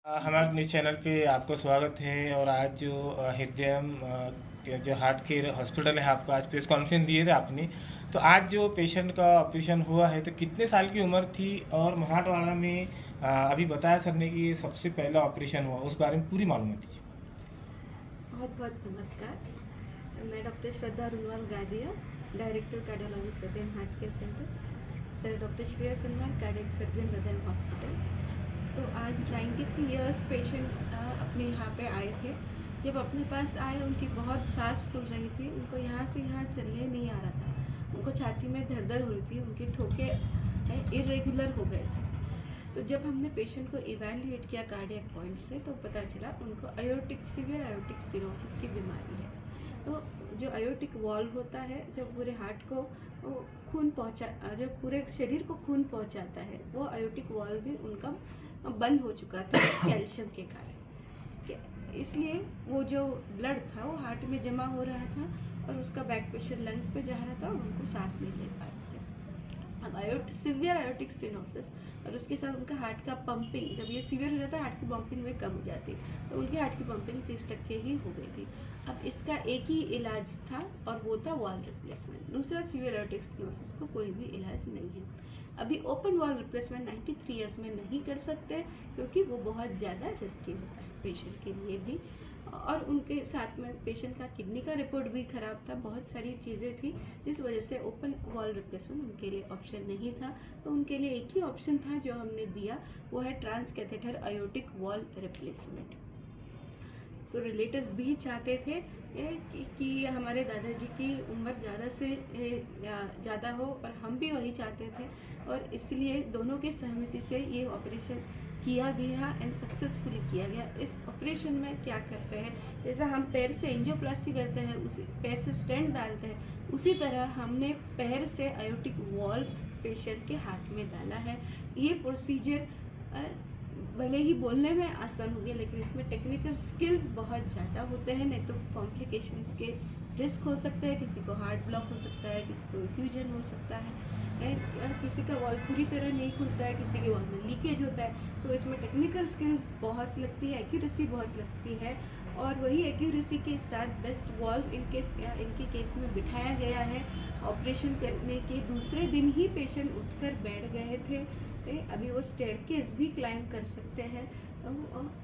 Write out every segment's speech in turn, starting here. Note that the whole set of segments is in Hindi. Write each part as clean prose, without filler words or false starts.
हमारे न्यूज़ चैनल पे आपको स्वागत है। और आज जो हृदयम जो हार्ट केयर हॉस्पिटल है, आपको आज प्रेस कॉन्फ्रेंस दिए थे आपने। तो आज जो पेशेंट का ऑपरेशन हुआ है, तो कितने साल की उम्र थी और मराठवाड़ा में अभी बताया सर ने कि ये सबसे पहला ऑपरेशन हुआ, उस बारे में पूरी मालूमात दीजिए। बहुत बहुत नमस्कार। मैं डॉक्टर श्रद्धा रुनवाल गादिया, डायरेक्टर कार्डियोलॉजिस्ट हृदय heart care centre. Sir doctor Shreyas Runwal, cardiac surgeon हृदय हॉस्पिटल। तो आज 93 इयर्स पेशेंट अपने यहाँ पे आए थे। जब अपने पास आए, उनकी बहुत सांस फूल रही थी, उनको यहाँ से यहाँ चलने नहीं आ रहा था, उनको छाती में दर्द हो रही थी, उनके ठोके इरेगुलर हो गए थे। तो जब हमने पेशेंट को इवैल्यूएट किया कार्डियक पॉइंट से, तो पता चला उनको सीवियर आयोटिक स्टेनोसिस की बीमारी है। तो जो आयोटिक वॉल्व होता है, जो पूरे हार्ट को खून पहुंचा, जो पूरे शरीर को खून पहुंचाता है, वो आयोटिक वॉल्व भी उनका बंद हो चुका था कैल्शियम के कारण। इसलिए वो जो ब्लड था वो हार्ट में जमा हो रहा था और उसका बैक प्रेशर लंग्स पे जा रहा था, उनको सांस नहीं ले पा रहे थे। अब सीवियर आयोटिक स्टेनोसिस और उसके साथ उनका हार्ट का पंपिंग, जब ये सीवियर हो जाता है हार्ट की पंपिंग भी कम हो जाती, तो उनकी हार्ट की पंपिंग 30% ही हो गई थी। अब इसका एक ही इलाज था और वो था वॉल रिप्लेसमेंट। दूसरा सीवियर आयोटिक स्टेनोसिस को कोई भी इलाज नहीं है। अभी ओपन वॉल रिप्लेसमेंट 93 इयर्स में नहीं कर सकते, क्योंकि वो बहुत ज़्यादा रिस्की होता है पेशेंट के लिए भी। और उनके साथ में पेशेंट का किडनी का रिपोर्ट भी ख़राब था, बहुत सारी चीज़ें थी, जिस वजह से ओपन वॉल रिप्लेसमेंट उनके लिए ऑप्शन नहीं था। तो उनके लिए एक ही ऑप्शन था जो हमने दिया, वो है transcatheter aortic valve replacement. तो रिलेटिव्स भी चाहते थे कि हमारे दादाजी की उम्र ज़्यादा से ज़्यादा हो, और हम भी वही चाहते थे, और इसलिए दोनों के सहमति से ये ऑपरेशन किया गया एंड सक्सेसफुली किया गया। इस ऑपरेशन में क्या करते हैं, जैसा हम पैर से एंजियोप्लास्टी करते हैं, उसी पैर से स्टेंट डालते हैं, उसी तरह हमने पैर से आयोटिक वॉल्व पेशेंट के हार्ट में डाला है। ये प्रोसीजर भले ही बोलने में आसान हो गया, लेकिन इसमें टेक्निकल स्किल्स बहुत ज़्यादा होते हैं, नहीं तो कॉम्प्लिकेशंस के रिस्क हो सकते हैं। किसी को हार्ट ब्लॉक हो सकता है, किसी को फ्यूजन हो सकता है, किसी का वॉल्व पूरी तरह नहीं खुलता है, किसी के वॉल्व में लीकेज होता है। तो इसमें टेक्निकल स्किल्स बहुत लगती है, एक्यूरेसी बहुत लगती है, और वही एक्यूरेसी के साथ बेस्ट वॉल्व इनके केस में बिठाया गया है। ऑपरेशन करने के दूसरे दिन ही पेशेंट उठकर बैठ गए थे। अभी वो स्टेयरकेस भी क्लाइंब कर सकते हैं,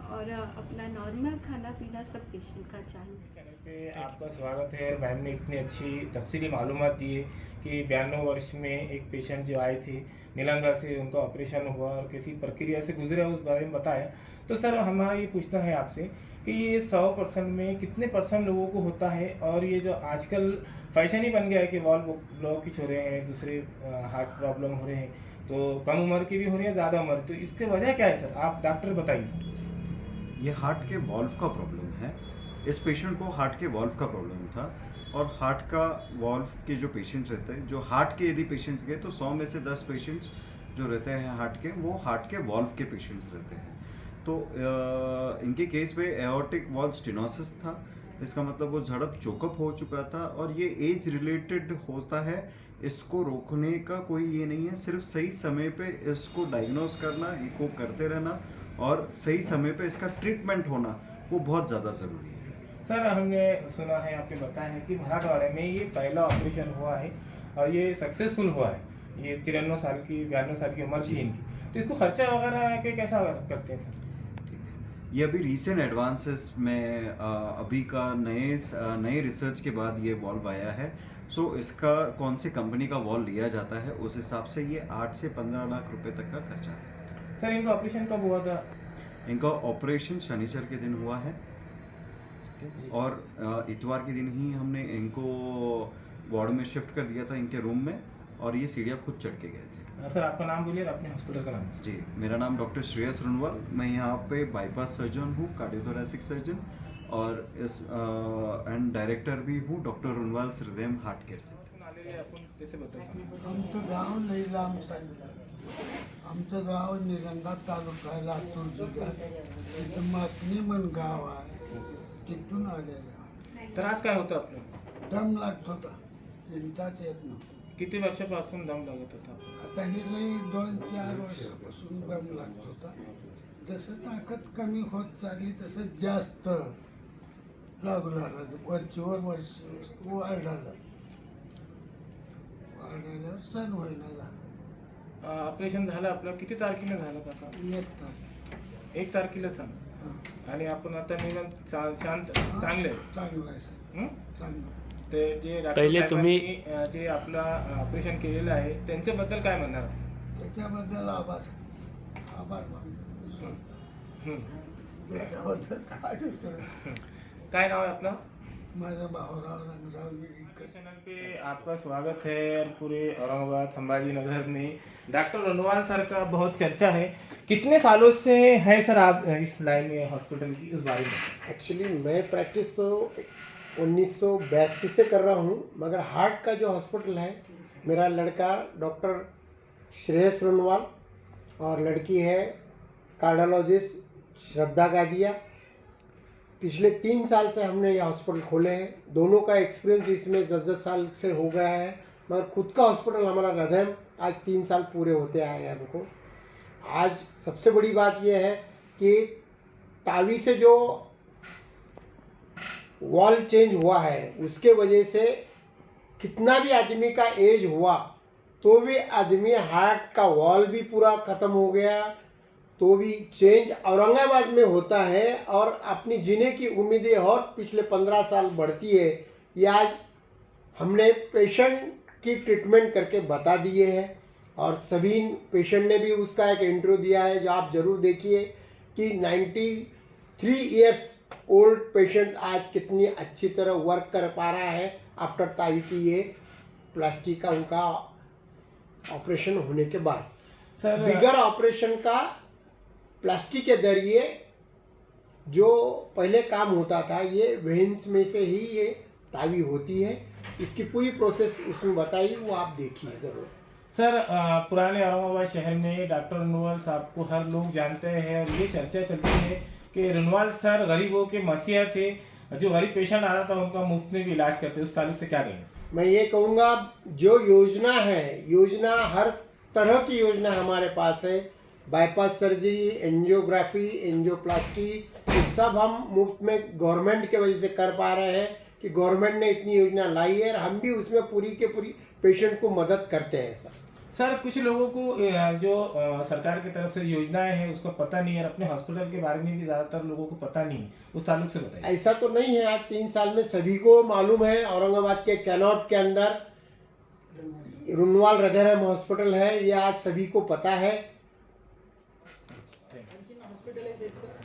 और अपना नॉर्मल खाना पीना सब पेशेंट का चालू। चैनल पे आपका स्वागत है। मैम ने इतनी अच्छी तफसीली मालूमात दी है कि 92 वर्ष में एक पेशेंट जो आए थे निलंगा से, उनका ऑपरेशन हुआ और किसी प्रक्रिया से गुजरे, उस बारे में बताया। तो सर हमारा ये पूछना है आपसे कि ये 100% में कितने % लोगों को होता है, और ये जो आजकल फैशन ही बन गया है कि वॉल ब्लॉकेज हो रहे हैं, दूसरे हार्ट प्रॉब्लम हो रहे हैं, तो कम उम्र की भी हो रही है, ज़्यादा उम्र, तो इसकी वजह क्या है सर? आप डॉक्टर बताइए सर। ये हार्ट के वॉल्व का प्रॉब्लम है। इस पेशेंट को हार्ट के वॉल्व का प्रॉब्लम था, और हार्ट का वॉल्व के जो पेशेंट्स रहते हैं, जो हार्ट के यदि पेशेंट्स गए तो 100 में से 10 पेशेंट्स जो रहते हैं हार्ट के, वो हार्ट के वॉल्व के पेशेंट्स रहते हैं। तो इनके केस में एओर्टिक वॉल्व स्टेनोसिस था। इसका मतलब वो झड़प चोकअप हो चुका था, और ये एज रिलेटेड होता है। इसको रोकने का कोई ये नहीं है, सिर्फ सही समय पे इसको डायग्नोस करना, इको करते रहना, और सही समय पे इसका ट्रीटमेंट होना, वो बहुत ज़्यादा ज़रूरी है। सर हमने सुना है, आपने बताया है कि मराठवाड़े में ये पहला ऑपरेशन हुआ है और ये सक्सेसफुल हुआ है। ये 93 साल की 92 साल की उम्र थी इनकी, तो इसको खर्चा वगैरह के कैसा करते हैं सर? ये अभी रीसेंट एडवांसेस में अभी का नए रिसर्च के बाद ये वॉल्व आया है। सो इसका कौन सी कंपनी का वॉल्व लिया जाता है, उस हिसाब से ये 8 से 15 लाख रुपए तक का खर्चा है। सर इनका ऑपरेशन कब हुआ था? इनका ऑपरेशन शनिचर के दिन हुआ है, और इतवार के दिन ही हमने इनको वार्ड में शिफ्ट कर दिया था, इनके रूम में, और ये सीढ़ियाँ खुद चढ़ के गए थे। सर आपका नाम बोलिए और अपने हॉस्पिटल का नाम। जी, मेरा नाम डॉक्टर श्रेयस रुनवाल। मैं यहाँ पे बाईपास सर्जन हूँ, कार्डियोथोरेसिक सर्जन, और इस एंड डायरेक्टर भी हूँ डॉक्टर रुनवाल हृदय हार्ट केयर सेंटर। आमचं गाव निलाम आमचं गाव निलंगा तालुका लातूर जिल्ह्यात, तिथं मातनी मन गाव आहे, तिथून आलेला. त्रास काय होता आपल्याला? दम लागत होता, चिंताच येत नव्हती. किती वर्षापासून दम लागत होता? आता हे लई 2-4 वर्षापासून दम लागत होता. जसं ताकद कमी होत चालली तसं जास्त लागू लागला. वरचीवर वर्ष वाढायला सण होईना झालं. ऑपरेशन झालं आपलं किती तारखेला झालं काका? येतात 1 तारखेला सांग. आणि आपण आता निदान शांत चांगले आहे. चांगलं आहे सर, हं? चांगलं. ते जे डॉक्टर पहिले तुम्ही- साहेबांनी, जे आपलं ऑपरेशन केलेलं आहे त्यांच्याबद्दल काय म्हणणार? त्याच्याबद्दल आभार आभार मानतो. हं. त्याच्याबद्दल काय दुसरं. काय नाव है अपना? माझा भाऊराव रंगराव विडीकर. चैनल पे आपका स्वागत है। और पूरे औरंगाबाद संभाजी नगर में डॉक्टर रनवाल सर का बहुत चर्चा है। कितने सालों से है सर आप इस लाइन में हॉस्पिटल की, उस बारे में? एक्चुअली मैं प्रैक्टिस तो 1982 से कर रहा हूँ, मगर हार्ट का जो हॉस्पिटल है, मेरा लड़का डॉक्टर श्रेयस रनवाल और लड़की है कार्डियोलॉजिस्ट श्रद्धा गादिया। पिछले 3 साल से हमने ये हॉस्पिटल खोले हैं। दोनों का एक्सपीरियंस इसमें 10-10 साल से हो गया है, मगर खुद का हॉस्पिटल हमारा हृदय आज 3 साल पूरे होते आए हैं हमको। आज सबसे बड़ी बात यह है कि टावी से जो वॉल चेंज हुआ है उसके वजह से कितना भी आदमी का एज हुआ तो भी आदमी हार्ट का वॉल भी पूरा ख़त्म हो गया तो भी चेंज औरंगाबाद में होता है और अपनी जीने की उम्मीदें और पिछले 15 साल बढ़ती है। ये आज हमने पेशेंट की ट्रीटमेंट करके बता दिए हैं और सभी पेशेंट ने भी उसका एक इंटरव्यू दिया है जो आप ज़रूर देखिए कि 93 इयर्स ओल्ड पेशेंट आज कितनी अच्छी तरह वर्क कर पा रहा है आफ्टर तावी की ये प्लास्टिक का उनका ऑपरेशन होने के बाद। सर बिगर ऑपरेशन का प्लास्टिक के जरिए जो पहले काम होता था ये वेन्स में से ही ये तावी होती है। इसकी पूरी प्रोसेस उसमें बताई, वो आप देखिए ज़रूर। सर पुराने औरंगाबाद शहर में डॉक्टर रनवाल साहब को हर लोग जानते हैं और ये चर्चा चलती है कि रनवाल सर गरीबों के मसीहा थे, जो गरीब पेशेंट आ रहा था उनका मुफ्त में भी इलाज करते। उस ताल्लुक से क्या कहेंगे? मैं ये कहूँगा जो योजना है, योजना हर तरह की योजना हमारे पास है। बाईपास सर्जरी, एंजियोग्राफी, एंजियोप्लास्टी, ये सब हम मुफ्त में गवर्नमेंट के वजह से कर पा रहे हैं कि गवर्नमेंट ने इतनी योजना लाई है और हम भी उसमें पूरी के पूरी पेशेंट को मदद करते हैं सर। सर कुछ लोगों को जो सरकार की तरफ से योजनाएं हैं उसका पता नहीं है और अपने हॉस्पिटल के बारे में भी ज़्यादातर लोगों को पता नहीं है, उस ताल्लुक से बताइए। ऐसा तो नहीं है, आज 3 साल में सभी को मालूम है। औरंगाबाद के कैनॉट के अंदर रनवाल हृदय हॉस्पिटल है, ये आज सभी को पता है।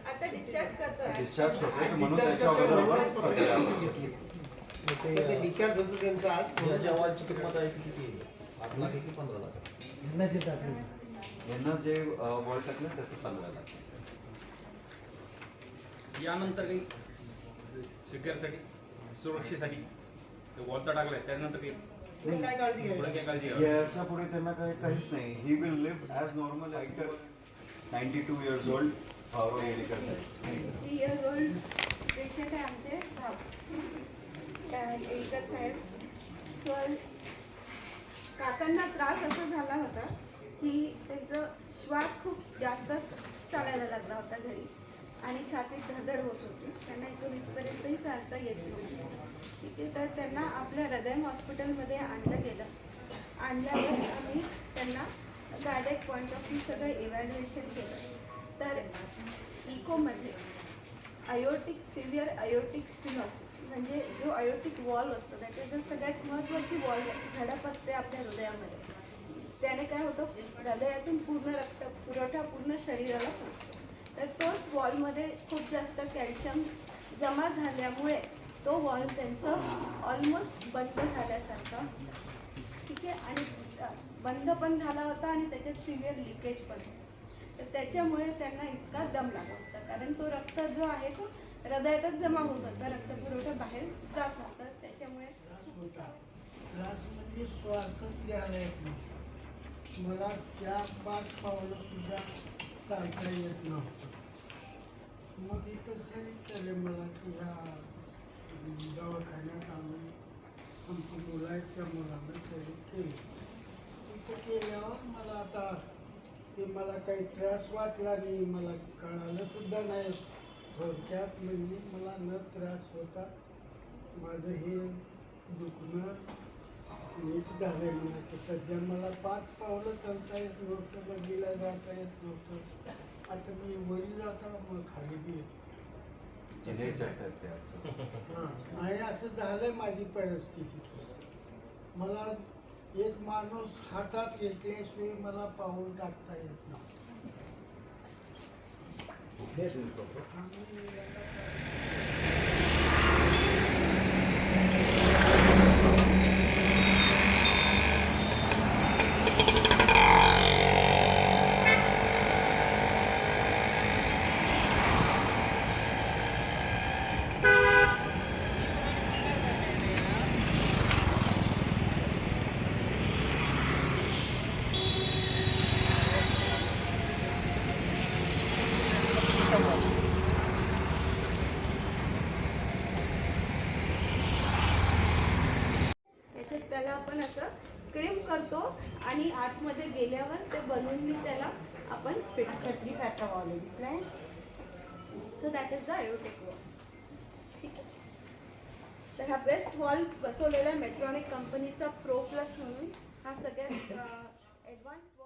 आता डिस्चार्ज करतोय. डिस्चार्ज करतोय म्हणून त्याच्या अगोदर डिस्चार्ज होतो त्यांचा आज याच्या अहवालची किंमत आहे ती किती आहे? 8 लाख आहे की 15 लाख आहे? यांना जे वॉल टाकलं त्याचं 15 लाख. यानंतर काही स्वीकारसाठी सुरक्षेसाठी वॉल तर टाकलाय त्यानंतर काही पुढे काय काळजी घ्यावी? याच्या पुढे त्यांना काहीच नाही. He will live as normal actor. 92 years old Bhaurao Yedekar साहेब. 3 इयर्स ओल्ड पेशंट आहे आमचे येडकर साहेब. सो काकांना त्रास असा झाला होता की त्यांचं श्वास खूप जास्त चालायला लागला होता घरी आणि छातीत धडधड होत होती. त्यांना इथपर्यंतही चालता येत नव्हतं. ठीक आहे, तर त्यांना आपल्या हृदय हॉस्पिटलमध्ये आणलं गेलं. आणल्यावर आम्ही त्यांना कार्डियक पॉईंट ऑफ व्ह्यू सगळं इव्हॅल्युएशन केलं. तर इकोमध्ये आयोटिक सिव्हिअर आयोटिक स्टिनोसिस म्हणजे जो आयोटिक वॉल असतो त्याच्यात सगळ्यात महत्त्वाची वॉल झडप असते आपल्या हृदयामध्ये. त्याने काय होतं, हृदयातून पूर्ण रक्त पुरवठा पूर्ण शरीराला पोचतो. तर तोच वॉलमध्ये खूप जास्त कॅल्शियम जमा झाल्यामुळे तो वॉल त्यांचं ऑलमोस्ट बंद झाल्यासारखं. ठीक आहे, आणि बंद पण झाला होता आणि त्याच्यात सिव्हिअर लिकेज पण. तर त्याच्यामुळे त्यांना इतका दम लागला होता, कारण तो रक्त जो आहे तो हृदयातच जमा होत होता, रक्तपुरवठा बाहेर जात नव्हता. त्याच्यामुळे त्रास म्हणजे श्वासच घ्यायला येत नव्हता. मला 4-5 पावलं सुद्धा चालता येत नव्हतं. मग इथं सरी केले मला की ह्या दवाखान्यात आम्ही आमची मुलं आहेत त्या मुलांना सरी केली. तिथं केल्यावर मला आता की मला काही त्रास वाटला नाही, मला कळालं सुद्धा नाही. थोडक्यात म्हणजे मला न त्रास होता माझं हे दुखणं नीट झालंय. म्हणा सध्या मला 5 पावलं चालता येत नव्हतं, बगीला जाता येत नव्हतं. आता मी वरी जाता मग खाली बी येतो. हां, नाही असं झालंय माझी परिस्थिती. मला एक माणूस हातात घेतल्याशिवाय मला पाऊल टाकता येत नाही. त्याच्यात त्याला आपण असं क्रीम करतो आणि आतमध्ये गेल्यावर ते बलूननी त्याला आपण फिट छत्रीसारखा वॉल दिसलाय. So that is the aerotech valve. ठीक आहे. तर हा बेस्ट वॉल बसवलेला मेट्रॉनिक कंपनीचा प्रो प्लस म्हणून हा सगळ्यात ॲडव्हान्स